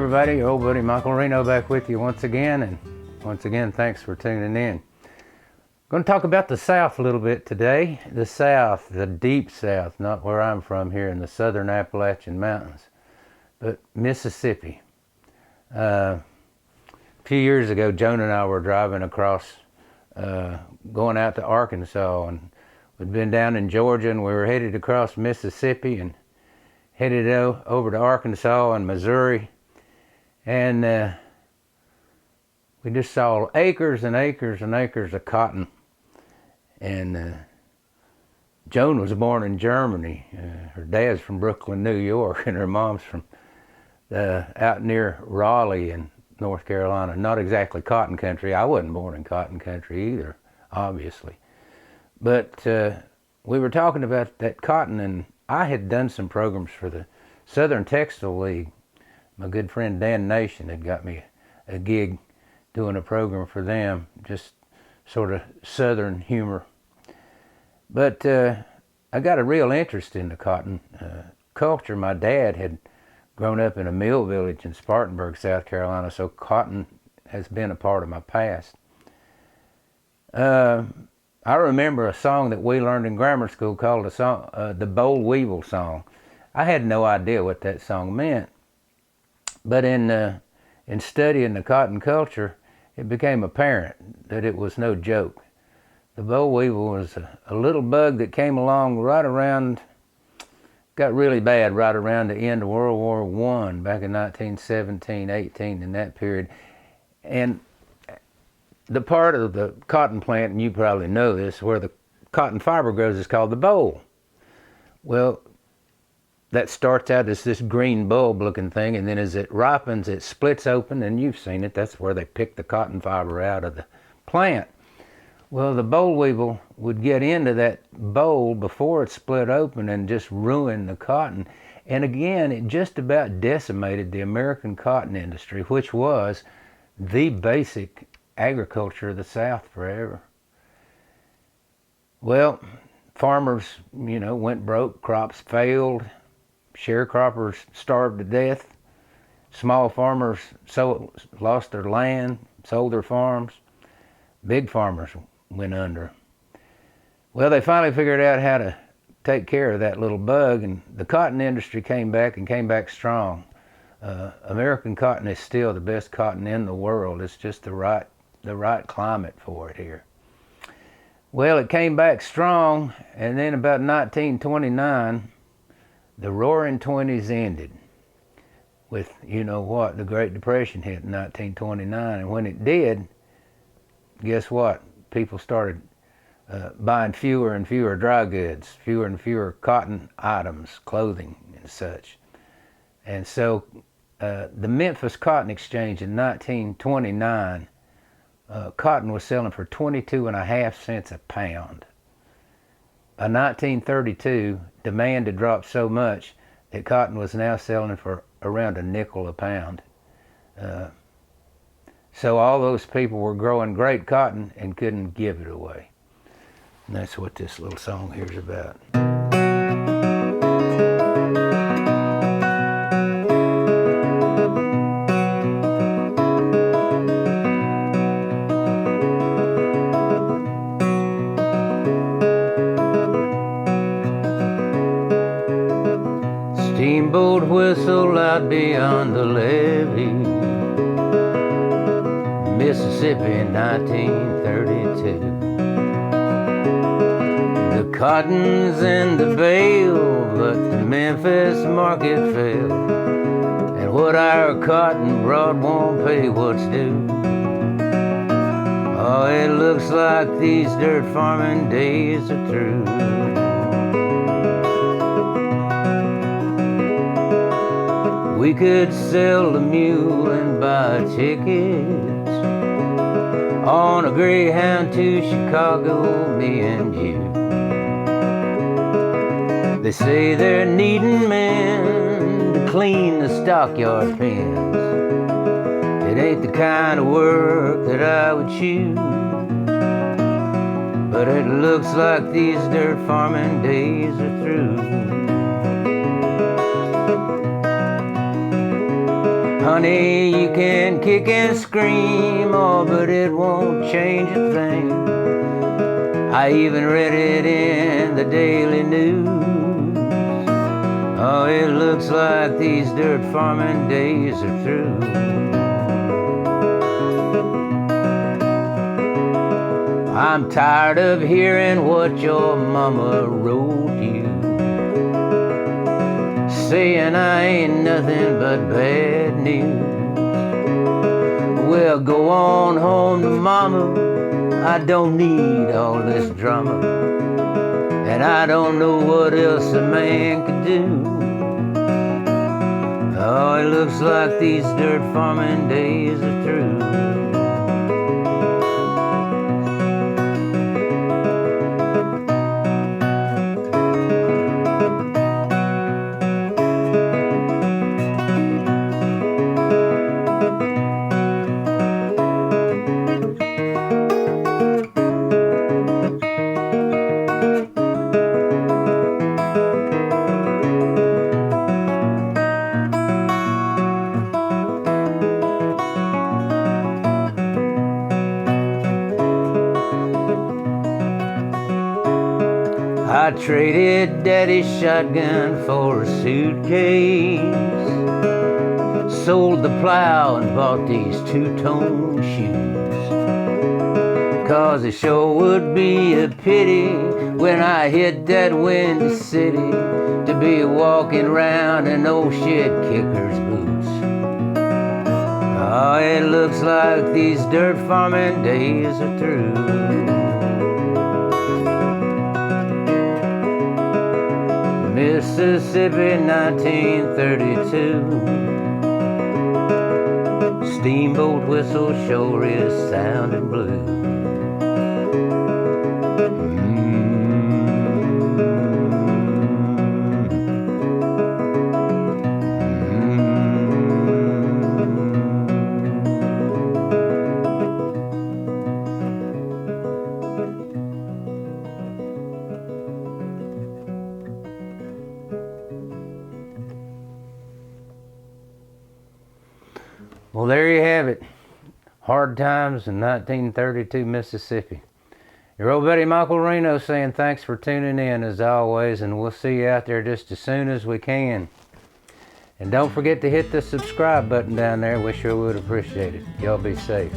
everybody, your old buddy Michael Reno back with you once again, and once again thanks for tuning in. I'm going to talk about the South a little bit today. The South, the deep South, not where I'm from here in the southern Appalachian Mountains, but Mississippi. A few years ago, Joan and I were driving across, going out to Arkansas, and we'd been down in Georgia, and we were headed across Mississippi and headed over to Arkansas and Missouri, and we just saw acres and acres and acres of cotton. And Joan was born in Germany. Her dad's from Brooklyn, New York, and her mom's from out near Raleigh in North Carolina. Not exactly cotton country. I wasn't born in cotton country either, obviously. But we were talking about that cotton, and I had done some programs for the Southern Textile League. My good friend Dan Nation had got me a gig doing a program for them, just sort of Southern humor. But I got a real interest in the cotton culture. My dad had grown up in a mill village in Spartanburg, South Carolina, so cotton has been a part of my past. I remember a song that we learned in grammar school called the boll weevil song. I had no idea what that song meant, but in studying the cotton culture, it became apparent that it was no joke. The boll weevil was a little bug that came along right around, got really bad right around the end of World War I, back in 1917, 18, in that period. And the part of the cotton plant, and you probably know this, where the cotton fiber grows is called the boll. Well, that starts out as this green bulb looking thing, and then as it ripens, it splits open, and you've seen it. That's where they pick the cotton fiber out of the plant. Well, the boll weevil would get into that boll before it split open and just ruin the cotton. And again, it just about decimated the American cotton industry, which was the basic agriculture of the South forever. Well, farmers, went broke, crops failed, sharecroppers starved to death, small farmers lost their land, sold their farms, big farmers went under. Well, they finally figured out how to take care of that little bug, and the cotton industry came back strong. American cotton is still the best cotton in the world. It's just the right climate for it here. Well, it came back strong, and then about 1929, the Roaring Twenties ended with, the Great Depression hit in 1929. And when it did, guess what? People started buying fewer and fewer dry goods, fewer and fewer cotton items, clothing and such. And so the Memphis Cotton Exchange in 1929, cotton was selling for 22.5 cents a pound. By 1932, demand had dropped so much that cotton was now selling for around a nickel a pound. So all those people were growing great cotton and couldn't give it away. And that's what this little song here is about. Steamboat whistle out beyond the levee, Mississippi, 1932. The cotton's in the bale, but the Memphis market fell, and what our cotton brought won't pay what's due. Oh, it looks like these dirt farming days are through. We could sell a mule and buy tickets on a Greyhound to Chicago, me and you. They say they're needing men to clean the stockyard pens. It ain't the kind of work that I would choose, but it looks like these dirt farming days are through. Honey, you can kick and scream, oh, but it won't change a thing. I even read it in the Daily News. Oh, it looks like these dirt farming days are through. I'm tired of hearing what your mama wrote you, saying I ain't nothing but bad news. Well, go on home to mama, I don't need all this drama, and I don't know what else a man could do. Oh, it looks like these dirt farming days are through. I traded daddy's shotgun for a suitcase, sold the plow and bought these two-tone shoes, 'cause it sure would be a pity when I hit that windy city to be walking around in old shit kicker's boots. Oh, it looks like these dirt farming days are through. Mississippi, 1932. Steamboat whistle sure is sounding blue. Well, there you have it. Hard times in 1932 Mississippi. Your old buddy Michael Reno saying thanks for tuning in as always, and we'll see you out there just as soon as we can. And don't forget to hit the subscribe button down there. We sure would appreciate it. Y'all be safe.